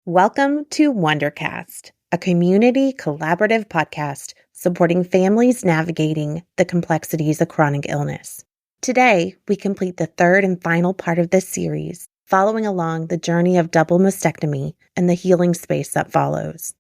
Welcome to Wondercast, a community collaborative podcast supporting families navigating the complexities of chronic illness. Today, we complete the third and final part of this series, following along the journey of double mastectomy and the healing space that follows.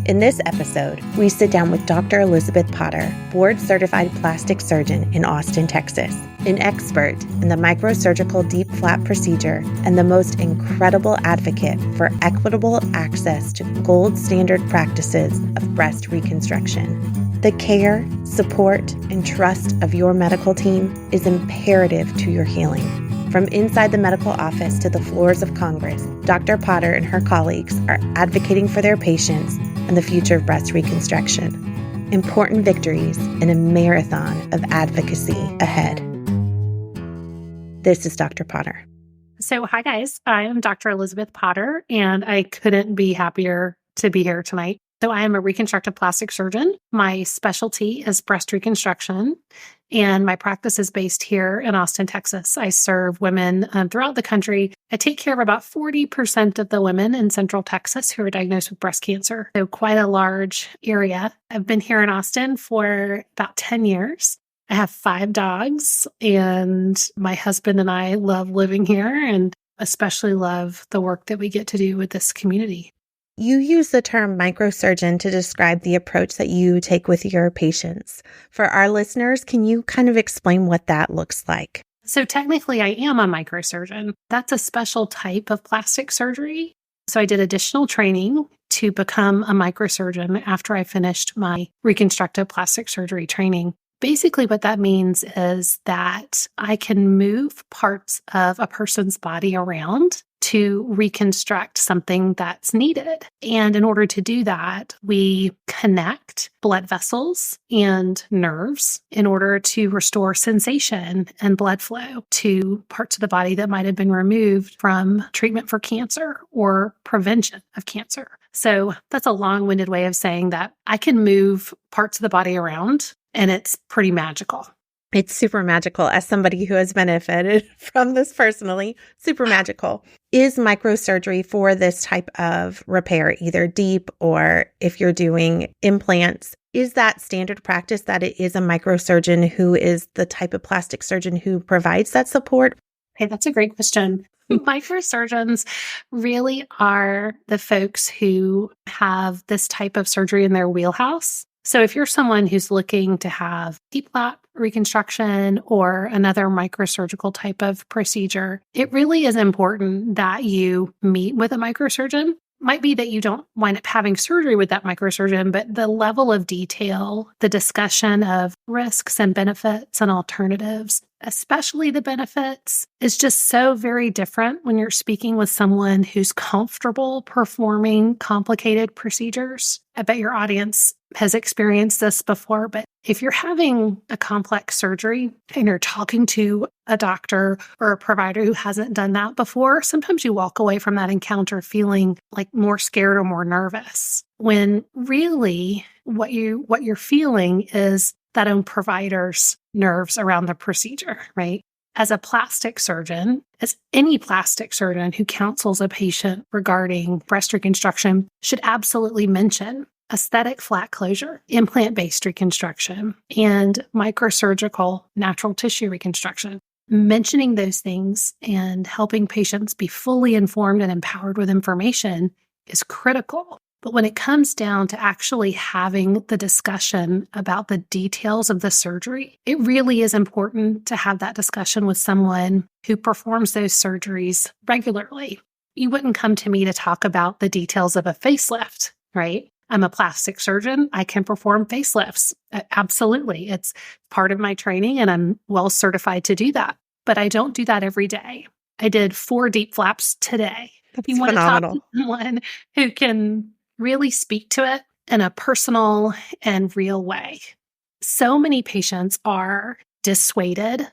In this episode, we sit down with Dr. Elisabeth Potter, board-certified plastic surgeon in Austin, Texas, an expert in the microsurgical DIEP flap procedure and the most incredible advocate for equitable access to gold standard practices of breast reconstruction. The care, support, and trust of your medical team is imperative to your healing. From inside the medical office to the floors of Congress, Dr. Potter and her colleagues are advocating for their patients and the future of breast reconstruction. Important victories in a marathon of advocacy ahead. This is Dr. Potter. So, hi guys, I am Dr. Elisabeth Potter, and I couldn't be happier to be here tonight. So I am a reconstructive plastic surgeon. My specialty is breast reconstruction, and my practice is based here in Austin, Texas. I serve women throughout the country. I take care of about 40% of the women in Central Texas who are diagnosed with breast cancer. So quite a large area. I've been here in Austin for about 10 years. I have 5 dogs, and my husband and I love living here and especially love the work that we get to do with this community. You use the term microsurgeon to describe the approach that you take with your patients. For our listeners, can you kind of explain what that looks like? So technically, I am a microsurgeon. That's a special type of plastic surgery. So I did additional training to become a microsurgeon after I finished my reconstructive plastic surgery training. Basically, what that means is that I can move parts of a person's body around to reconstruct something that's needed. And in order to do that, we connect blood vessels and nerves in order to restore sensation and blood flow to parts of the body that might have been removed from treatment for cancer or prevention of cancer. So that's a long-winded way of saying that I can move parts of the body around, and it's pretty magical. It's super magical. As somebody who has benefited from this personally, super magical. Is microsurgery for this type of repair, either DIEP or if you're doing implants, is that standard practice that it is a microsurgeon who is the type of plastic surgeon who provides that support? Hey, that's a great question. Microsurgeons really are the folks who have this type of surgery in their wheelhouse. So if you're someone who's looking to have DIEP flap reconstruction or another microsurgical type of procedure, it really is important that you meet with a microsurgeon. Might be that you don't wind up having surgery with that microsurgeon, but the level of detail, the discussion of risks and benefits and alternatives, especially the benefits, is just so very different when you're speaking with someone who's comfortable performing complicated procedures. I bet your audience has experienced this before, but if you're having a complex surgery and you're talking to a doctor or a provider who hasn't done that before, sometimes you walk away from that encounter feeling like more scared or more nervous, when really what you're feeling is that own provider's nerves around the procedure, right? As a plastic surgeon, as any plastic surgeon who counsels a patient regarding breast reconstruction should absolutely mention aesthetic flat closure, implant-based reconstruction, and microsurgical natural tissue reconstruction. Mentioning those things and helping patients be fully informed and empowered with information is critical. But when it comes down to actually having the discussion about the details of the surgery, it really is important to have that discussion with someone who performs those surgeries regularly. You wouldn't come to me to talk about the details of a facelift, right? I'm a plastic surgeon. I can perform facelifts. Absolutely. It's part of my training, and I'm well certified to do that. But I don't do that every day. I did 4 DIEP flaps today. That's you want phenomenal. to talk to someone who can really speak to it in a personal and real way. So many patients are dissuaded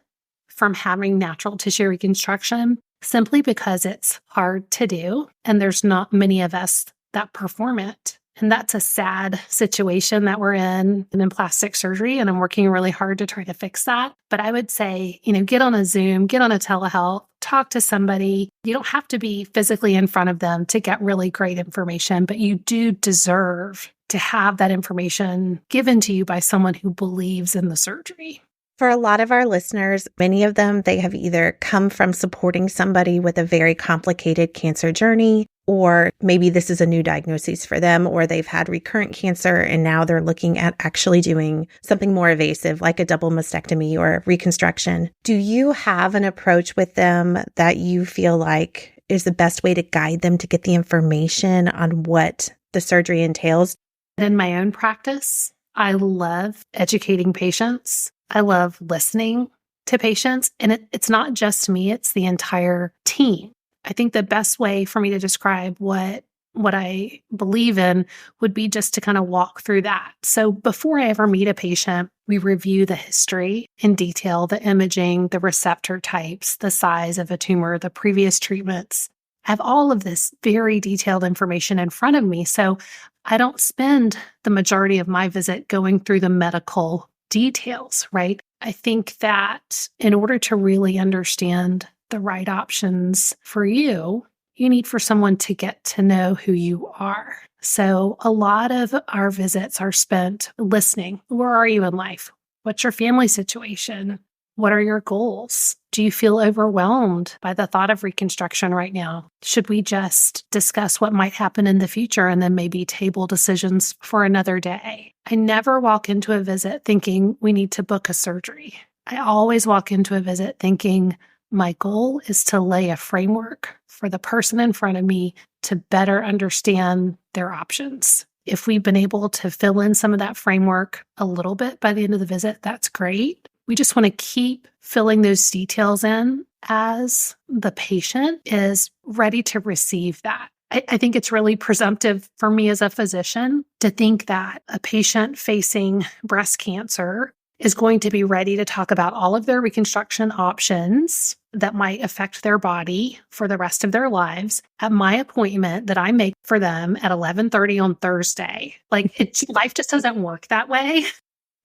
from having natural tissue reconstruction simply because it's hard to do, and there's not many of us that perform it. And that's a sad situation that we're in plastic surgery, and I'm working really hard to try to fix that. But I would say, get on a Zoom, get on a telehealth, talk to somebody, you don't have to be physically in front of them to get really great information, but you do deserve to have that information given to you by someone who believes in the surgery. For a lot of our listeners, many of them, they have either come from supporting somebody with a very complicated cancer journey, or maybe this is a new diagnosis for them, or they've had recurrent cancer and now they're looking at actually doing something more evasive like a double mastectomy or reconstruction. Do you have an approach with them that you feel like is the best way to guide them to get the information on what the surgery entails? In my own practice, I love educating patients. I love listening to patients. And it's not just me, it's the entire team. I think the best way for me to describe what I believe in would be just to kind of walk through that. So before I ever meet a patient, we review the history in detail, the imaging, the receptor types, the size of a tumor, the previous treatments. I have all of this very detailed information in front of me. So I don't spend the majority of my visit going through the medical details, right? I think that in order to really understand the right options for you, you need for someone to get to know who you are. So a lot of our visits are spent listening. Where are you in life? What's your family situation? What are your goals? Do you feel overwhelmed by the thought of reconstruction right now? Should we just discuss what might happen in the future and then maybe table decisions for another day? I never walk into a visit thinking we need to book a surgery. I always walk into a visit thinking my goal is to lay a framework for the person in front of me to better understand their options. If we've been able to fill in some of that framework a little bit by the end of the visit, that's great. We just want to keep filling those details in as the patient is ready to receive that. I think it's really presumptive for me as a physician to think that a patient facing breast cancer is going to be ready to talk about all of their reconstruction options that might affect their body for the rest of their lives at my appointment that I make for them at 11:30 on Thursday. Life just doesn't work that way.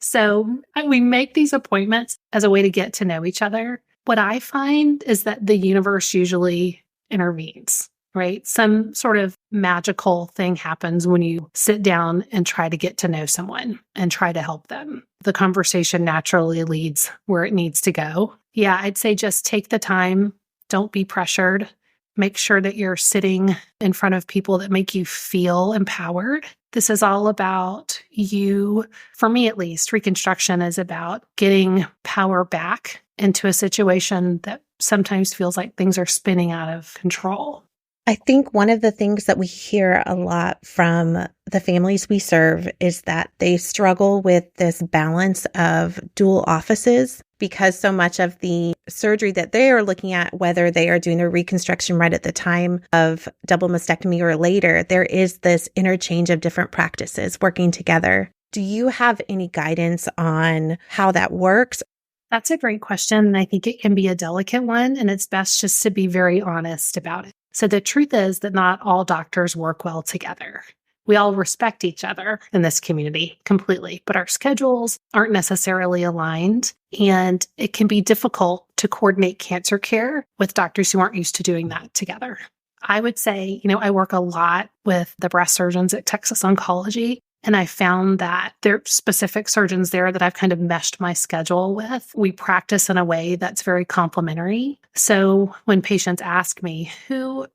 So we make these appointments as a way to get to know each other. What I find is that the universe usually intervenes, right? Some sort of magical thing happens when you sit down and try to get to know someone and try to help them. The conversation naturally leads where it needs to go. Yeah, I'd say just take the time. Don't be pressured. Make sure that you're sitting in front of people that make you feel empowered. This is all about you. For me, at least, reconstruction is about getting power back into a situation that sometimes feels like things are spinning out of control. I think one of the things that we hear a lot from the families we serve is that they struggle with this balance of dual offices because so much of the surgery that they are looking at, whether they are doing their reconstruction right at the time of double mastectomy or later, there is this interchange of different practices working together. Do you have any guidance on how that works? That's a great question, and I think it can be a delicate one, and it's best just to be very honest about it. So the truth is that not all doctors work well together. We all respect each other in this community completely, but our schedules aren't necessarily aligned, and it can be difficult to coordinate cancer care with doctors who aren't used to doing that together. I would say, I work a lot with the breast surgeons at Texas Oncology, and I found that there are specific surgeons there that I've kind of meshed my schedule with. We practice in a way that's very complementary. So when patients ask me, who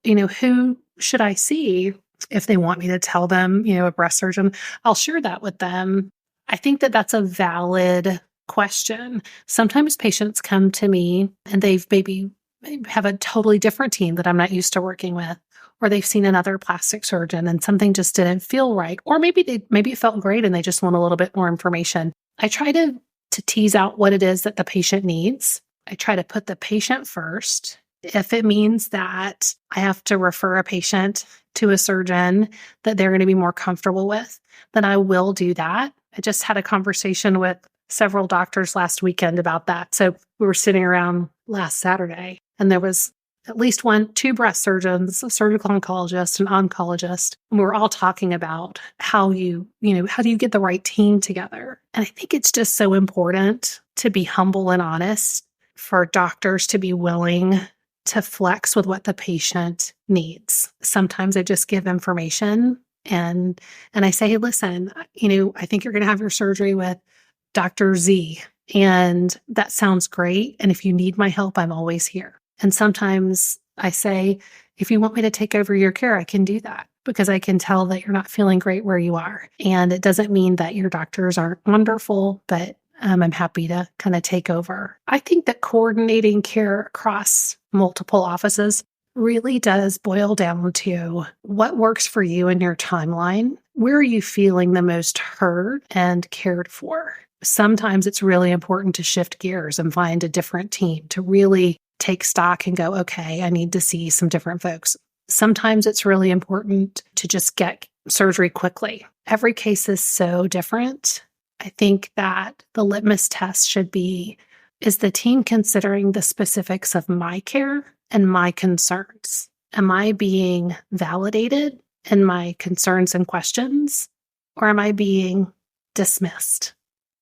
should I see? If they want me to tell them, a breast surgeon, I'll share that with them. I think that that's a valid question. Sometimes patients come to me and they've maybe have a totally different team that I'm not used to working with, or they've seen another plastic surgeon and something just didn't feel right, or maybe it felt great and they just want a little bit more information. I try to tease out what it is that the patient needs. I try to put the patient first. If it means that I have to refer a patient to a surgeon that they're going to be more comfortable with, then I will do that. I just had a conversation with several doctors last weekend about that. So we were sitting around last Saturday and there was at least two breast surgeons, a surgical oncologist, an oncologist. And we were all talking about how do you get the right team together? And I think it's just so important to be humble and honest, for doctors to be willing to flex with what the patient needs. Sometimes I just give information and I say, hey, listen, I think you're going to have your surgery with Dr. Z. And that sounds great. And if you need my help, I'm always here. And sometimes I say, if you want me to take over your care, I can do that because I can tell that you're not feeling great where you are. And it doesn't mean that your doctors aren't wonderful, but I'm happy to kind of take over. I think that coordinating care across multiple offices really does boil down to what works for you in your timeline. Where are you feeling the most heard and cared for? Sometimes it's really important to shift gears and find a different team to really take stock and go, okay, I need to see some different folks. Sometimes it's really important to just get surgery quickly. Every case is so different. I think that the litmus test should be, is the team considering the specifics of my care and my concerns? Am I being validated in my concerns and questions, or am I being dismissed?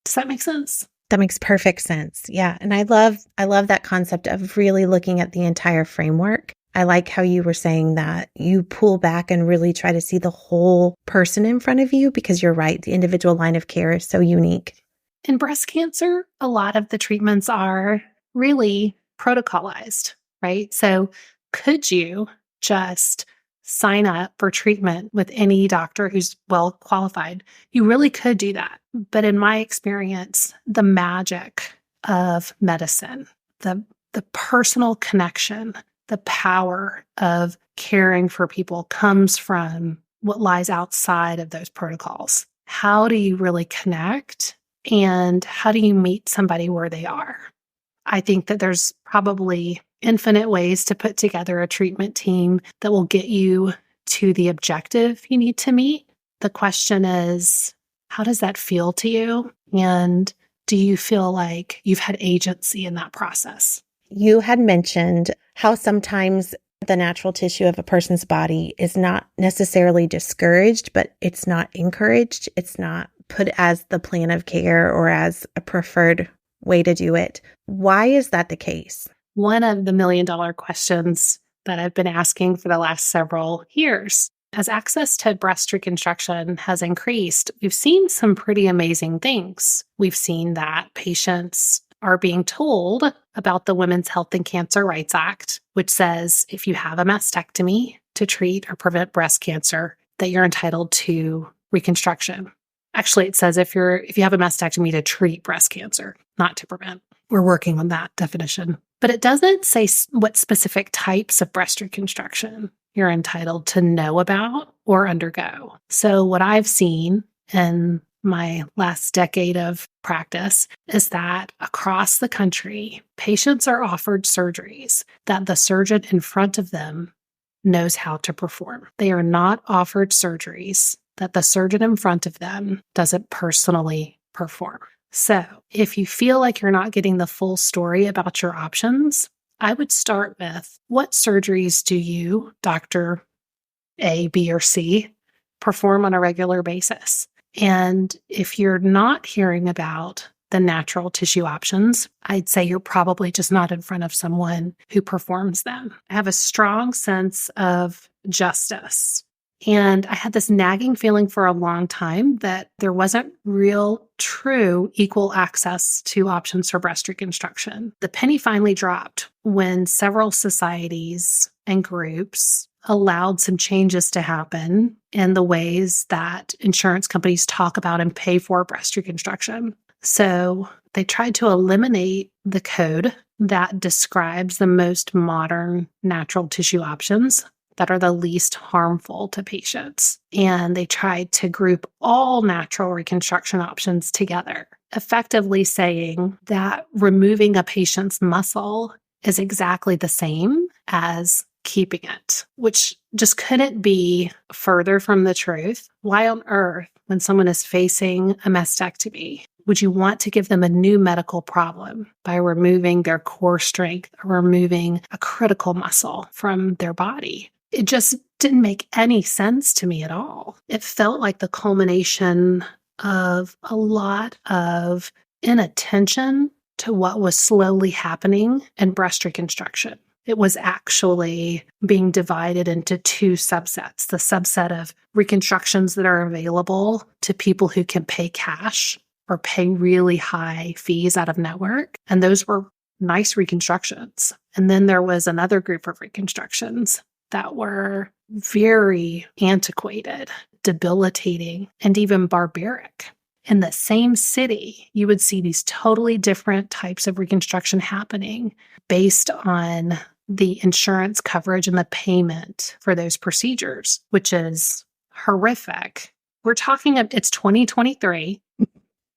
Does that make sense? That makes perfect sense. Yeah. And I love that concept of really looking at the entire framework. I like how you were saying that you pull back and really try to see the whole person in front of you, because you're right. The individual line of care is so unique. In breast cancer, a lot of the treatments are really protocolized, right? So could you just sign up for treatment with any doctor who's well qualified? You really could do that. But in my experience, the magic of medicine, the personal connection, the power of caring for people comes from what lies outside of those protocols. How do you really connect? And how do you meet somebody where they are? I think that there's probably infinite ways to put together a treatment team that will get you to the objective you need to meet. The question is, how does that feel to you? And do you feel like you've had agency in that process? You had mentioned how sometimes the natural tissue of a person's body is not necessarily discouraged, but it's not encouraged. It's not put as the plan of care or as a preferred way to do it. Why is that the case? One of the million-dollar questions that I've been asking for the last several years. As access to breast reconstruction has increased, we've seen some pretty amazing things. We've seen that patients are being told about the Women's Health and Cancer Rights Act, which says if you have a mastectomy to treat or prevent breast cancer, that you're entitled to reconstruction. Actually, it says if you have a mastectomy to treat breast cancer, not to prevent. We're working on that definition. But it doesn't say what specific types of breast reconstruction you're entitled to know about or undergo. So what I've seen in my last decade of practice is that across the country, patients are offered surgeries that the surgeon in front of them knows how to perform. They are not offered surgeries that the surgeon in front of them doesn't personally perform. So if you feel like you're not getting the full story about your options, I would start with, what surgeries do you, Dr. A, B, or C, perform on a regular basis? And if you're not hearing about the natural tissue options, I'd say you're probably just not in front of someone who performs them. I have a strong sense of justice. And I had this nagging feeling for a long time that there wasn't real, true equal access to options for breast reconstruction. The penny finally dropped when several societies and groups allowed some changes to happen in the ways that insurance companies talk about and pay for breast reconstruction. So they tried to eliminate the code that describes the most modern natural tissue options that are the least harmful to patients. And they tried to group all natural reconstruction options together, effectively saying that removing a patient's muscle is exactly the same as keeping it, which just couldn't be further from the truth. Why on earth, when someone is facing a mastectomy, would you want to give them a new medical problem by removing their core strength or removing a critical muscle from their body? It just didn't make any sense to me at all. It felt like the culmination of a lot of inattention to what was slowly happening in breast reconstruction. It was actually being divided into two subsets, the subset of reconstructions that are available to people who can pay cash or pay really high fees out of network. And those were nice reconstructions. And then there was another group of reconstructions that were very antiquated, debilitating, and even barbaric. In the same city, you would see these totally different types of reconstruction happening based on the insurance coverage and the payment for those procedures, which is horrific. It's 2023.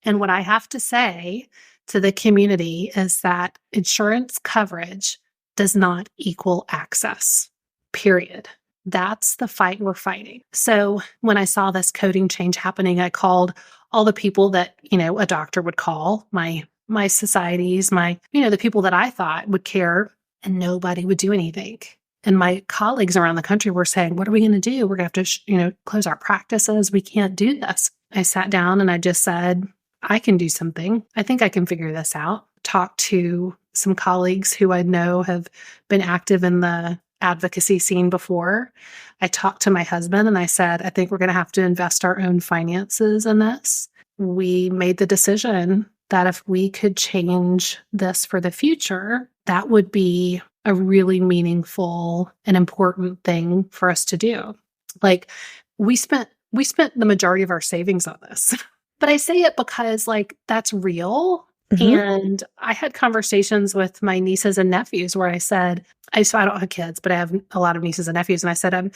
And what I have to say to the community is that insurance coverage does not equal access, period. That's the fight we're fighting. So when I saw this coding change happening, I called all the people that, a doctor would call, my societies, the people that I thought would care, and nobody would do anything. And my colleagues around the country were saying, what are we going to do? We're going to have to, close our practices. We can't do this. I sat down and I just said, I can do something. I think I can figure this out. Talked to some colleagues who I know have been active in the advocacy scene before. I talked to my husband and I said, I think we're going to have to invest our own finances in this. We made the decision that if we could change this for the future, that would be a really meaningful and important thing for us to do. Like we spent the majority of our savings on this. But I say it because that's real. Mm-hmm. And I had conversations with my nieces and nephews where I said, I don't have kids, but I have a lot of nieces and nephews. And I said,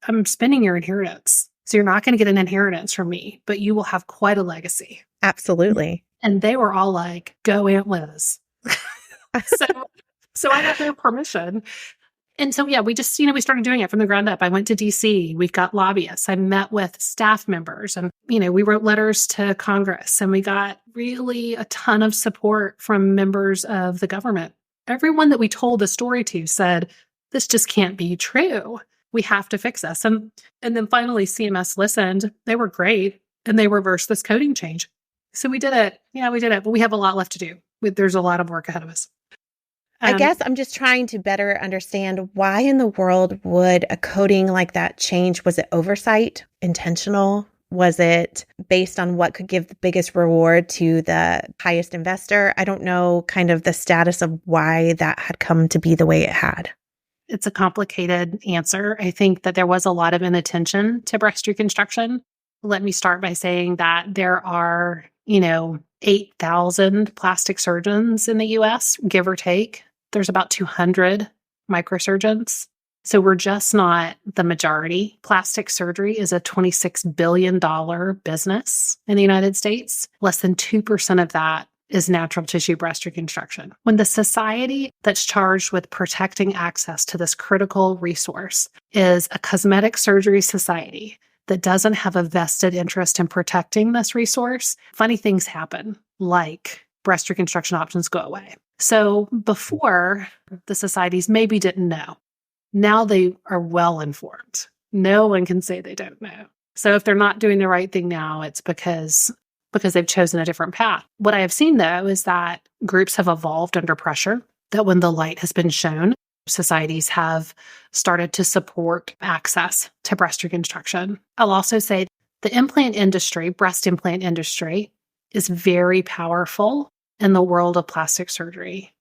I'm spending your inheritance. So you're not going to get an inheritance from me, but you will have quite a legacy. Absolutely. And they were all like, go Aunt Liz. So I got their permission. And so, we just, we started doing it from the ground up. I went to DC. We've got lobbyists. I met with staff members and, we wrote letters to Congress and we got really a ton of support from members of the government. Everyone that we told the story to said, this just can't be true. We have to fix this. And then finally CMS listened. They were great and they reversed this coding change. So we did it. Yeah, we did it. But we have a lot left to do. There's a lot of work ahead of us. I guess I'm just trying to better understand why in the world would a coding like that change? Was it oversight, intentional? Was it based on what could give the biggest reward to the highest investor? I don't know kind of the status of why that had come to be the way it had. It's a complicated answer. I think that there was a lot of inattention to breast reconstruction. Let me start by saying that there are, 8,000 plastic surgeons in the US, give or take. There's about 200 microsurgeons. So we're just not the majority. Plastic surgery is a $26 billion business in the United States. Less than 2% of that is natural tissue breast reconstruction. When the society that's charged with protecting access to this critical resource is a cosmetic surgery society that doesn't have a vested interest in protecting this resource, funny things happen, like breast reconstruction options go away. So before, the societies maybe didn't know. Now they are well informed. No one can say they don't know. So if they're not doing the right thing now, it's because they've chosen a different path. What I have seen, though, is that groups have evolved under pressure, that when the light has been shown, societies have started to support access to breast reconstruction. I'll also say the breast implant industry, is very powerful in the world of plastic surgery.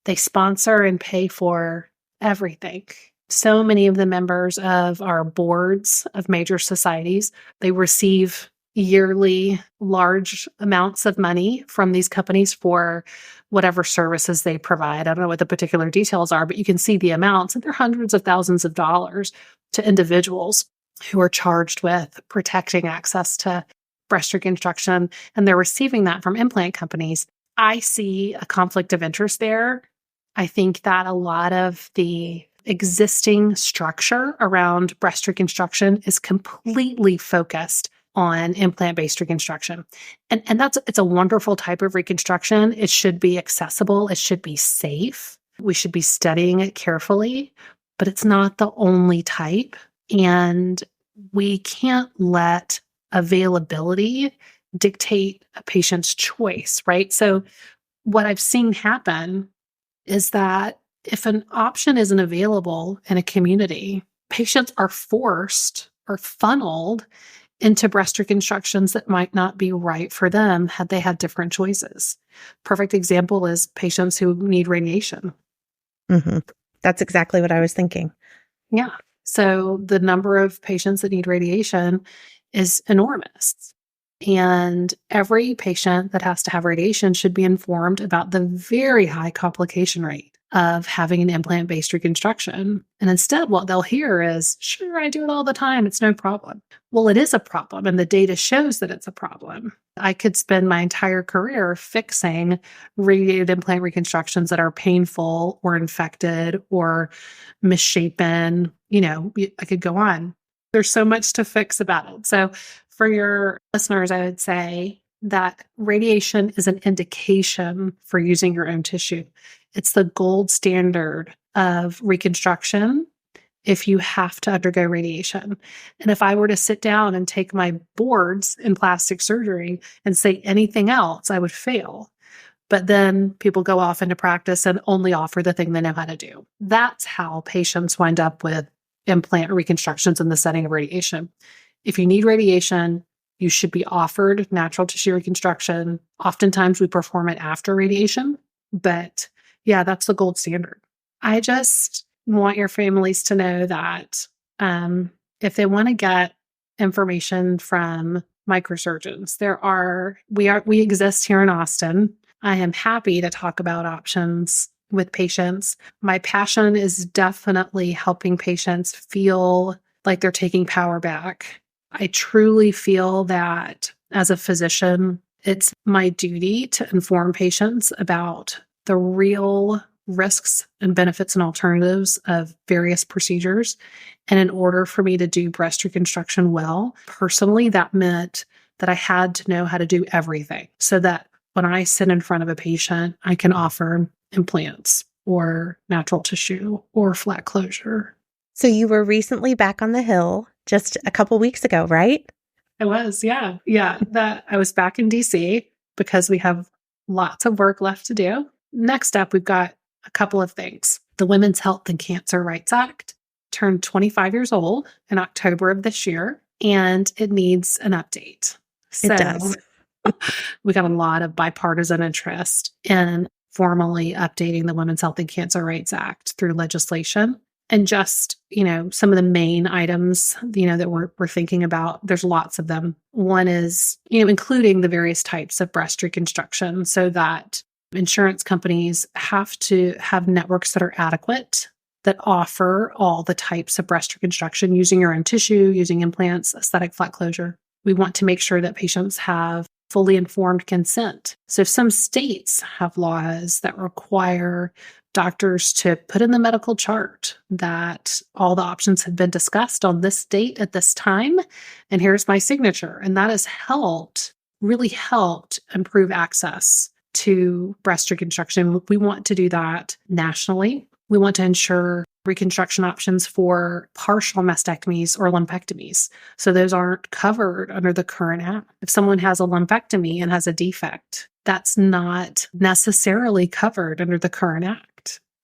They sponsor and pay for everything. So many of the members of our boards of major societies, they receive yearly large amounts of money from these companies for whatever services they provide. I don't know what the particular details are, but you can see the amounts, and they're hundreds of thousands of dollars to individuals who are charged with protecting access to breast reconstruction, and they're receiving that from implant companies. I see a conflict of interest there. I think that a lot of the existing structure around breast reconstruction is completely focused on implant-based reconstruction. And it's a wonderful type of reconstruction. It should be accessible. It should be safe. We should be studying it carefully, but it's not the only type. And we can't let availability dictate a patient's choice, right? So what I've seen happen is that if an option isn't available in a community, patients are forced or funneled into breast reconstructions that might not be right for them had they had different choices. Perfect example is patients who need radiation. Mm-hmm. That's exactly what I was thinking. Yeah. So the number of patients that need radiation is enormous. And every patient that has to have radiation should be informed about the very high complication rate of having an implant-based reconstruction. And instead, what they'll hear is, sure, I do it all the time. It's no problem. Well, it is a problem, and the data shows that it's a problem. I could spend my entire career fixing radiated implant reconstructions that are painful or infected or misshapen. I could go on. There's so much to fix about it. So for your listeners, I would say that radiation is an indication for using your own tissue. It's the gold standard of reconstruction if you have to undergo radiation. And if I were to sit down and take my boards in plastic surgery and say anything else, I would fail. But then people go off into practice and only offer the thing they know how to do. That's how patients wind up with implant reconstructions in the setting of radiation. If you need radiation, you should be offered natural tissue reconstruction. Oftentimes we perform it after radiation, but yeah, that's the gold standard. I just want your families to know that if they want to get information from microsurgeons, we exist here in Austin. I am happy to talk about options with patients. My passion is definitely helping patients feel like they're taking power back. I truly feel that as a physician, it's my duty to inform patients about the real risks and benefits and alternatives of various procedures. And in order for me to do breast reconstruction well, personally, that meant that I had to know how to do everything so that when I sit in front of a patient, I can offer implants or natural tissue or flat closure. So you were recently back on the Hill just a couple weeks ago, right? I was, yeah. Yeah, that I was back in DC because we have lots of work left to do. Next up, we've got a couple of things. The Women's Health and Cancer Rights Act turned 25 years old in October of this year, and it needs an update. It does. We got a lot of bipartisan interest in formally updating the Women's Health and Cancer Rights Act through legislation. And just, some of the main items, that we're thinking about, there's lots of them. One is, including the various types of breast reconstruction so that insurance companies have to have networks that are adequate, that offer all the types of breast reconstruction using your own tissue, using implants, aesthetic flat closure. We want to make sure that patients have fully informed consent. So if some states have laws that require doctors to put in the medical chart that all the options have been discussed on this date at this time, and here's my signature. And that has really helped improve access to breast reconstruction. We want to do that nationally. We want to ensure reconstruction options for partial mastectomies or lumpectomies. So those aren't covered under the current act. If someone has a lumpectomy and has a defect, that's not necessarily covered under the current act.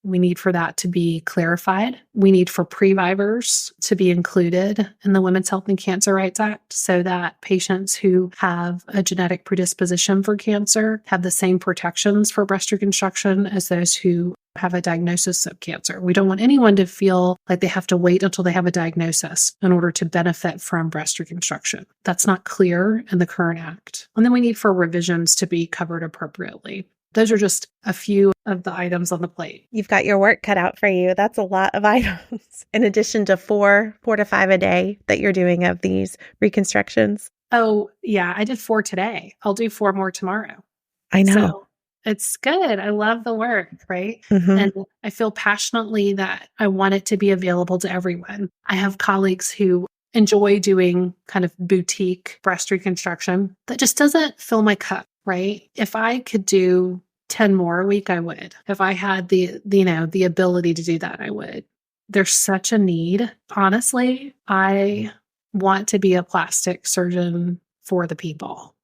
We need for that to be clarified. We need for previvors to be included in the Women's Health and Cancer Rights Act so that patients who have a genetic predisposition for cancer have the same protections for breast reconstruction as those who have a diagnosis of cancer. We don't want anyone to feel like they have to wait until they have a diagnosis in order to benefit from breast reconstruction. That's not clear in the current act. And then we need for revisions to be covered appropriately. Those are just a few of the items on the plate. You've got your work cut out for you. That's a lot of items. In addition to four to five a day that you're doing of these reconstructions. Oh, yeah. I did 4 today. I'll do 4 more tomorrow. I know. So it's good. I love the work, right? Mm-hmm. And I feel passionately that I want it to be available to everyone. I have colleagues who enjoy doing kind of boutique breast reconstruction that just doesn't fill my cup, right? If I could do 10 more a week, I would. If I had the ability to do that, I would. There's such a need. Honestly, I want to be a plastic surgeon for the people.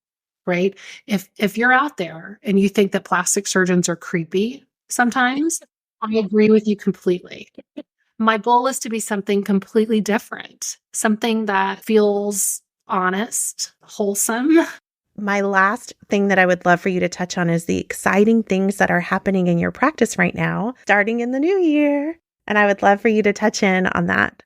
Right? If you're out there and you think that plastic surgeons are creepy sometimes, I agree with you completely. My goal is to be something completely different, something that feels honest, wholesome. My last thing that I would love for you to touch on is the exciting things that are happening in your practice right now, starting in the new year. And I would love for you to touch in on that.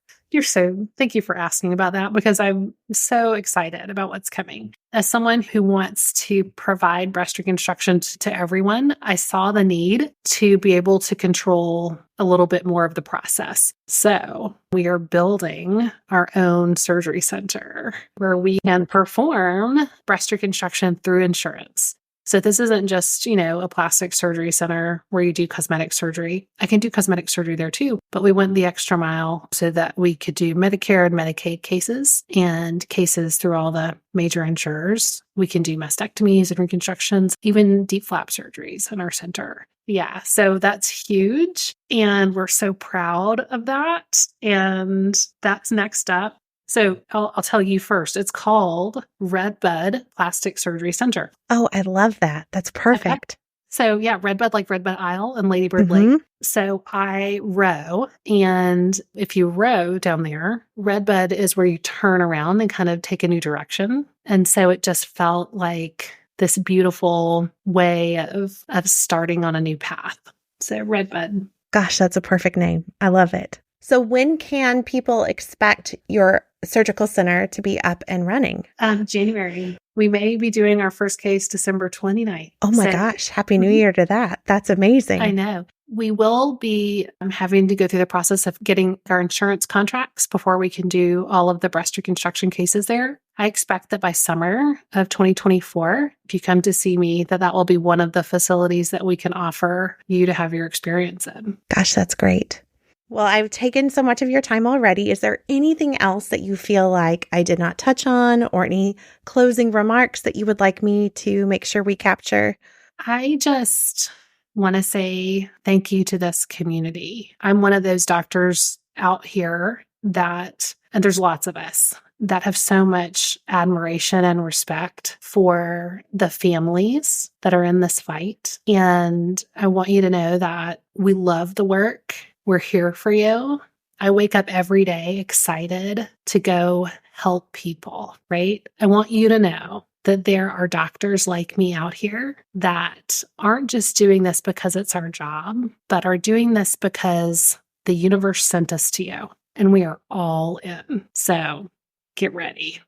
Thank you for asking about that because I'm so excited about what's coming. As someone who wants to provide breast reconstruction to everyone, I saw the need to be able to control a little bit more of the process. So we are building our own surgery center where we can perform breast reconstruction through insurance. So this isn't just, a plastic surgery center where you do cosmetic surgery. I can do cosmetic surgery there too, but we went the extra mile so that we could do Medicare and Medicaid cases and cases through all the major insurers. We can do mastectomies and reconstructions, even deep flap surgeries in our center. Yeah, so that's huge. And we're so proud of that. And that's next up. So I'll tell you first, it's called Redbud Plastic Surgery Center. Oh, I love that. That's perfect. Okay. So yeah, Redbud, like Redbud Isle and Ladybird Lake. So I row. And if you row down there, Redbud is where you turn around and kind of take a new direction. And so it just felt like this beautiful way of starting on a new path. So Redbud. Gosh, that's a perfect name. I love it. So when can people expect your surgical center to be up and running? January. We may be doing our first case December 29th. Oh my gosh. Happy New Year to that. That's amazing. I know. We will be having to go through the process of getting our insurance contracts before we can do all of the breast reconstruction cases there. I expect that by summer of 2024, if you come to see me, that will be one of the facilities that we can offer you to have your experience in. Gosh, that's great. Well, I've taken so much of your time already. Is there anything else that you feel like I did not touch on or any closing remarks that you would like me to make sure we capture? I just want to say thank you to this community. I'm one of those doctors out here and there's lots of us that have so much admiration and respect for the families that are in this fight. And I want you to know that we love the work. We're here for you. I wake up every day excited to go help people, right? I want you to know that there are doctors like me out here that aren't just doing this because it's our job, but are doing this because the universe sent us to you, and we are all in. So get ready.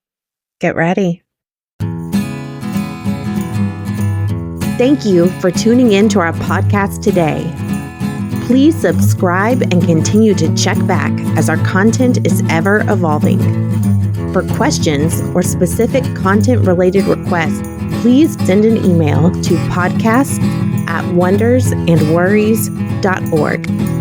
Get ready. Thank you for tuning in to our podcast today. Please subscribe and continue to check back as our content is ever evolving. For questions or specific content-related requests, please send an email to podcast@wondersandworries.org.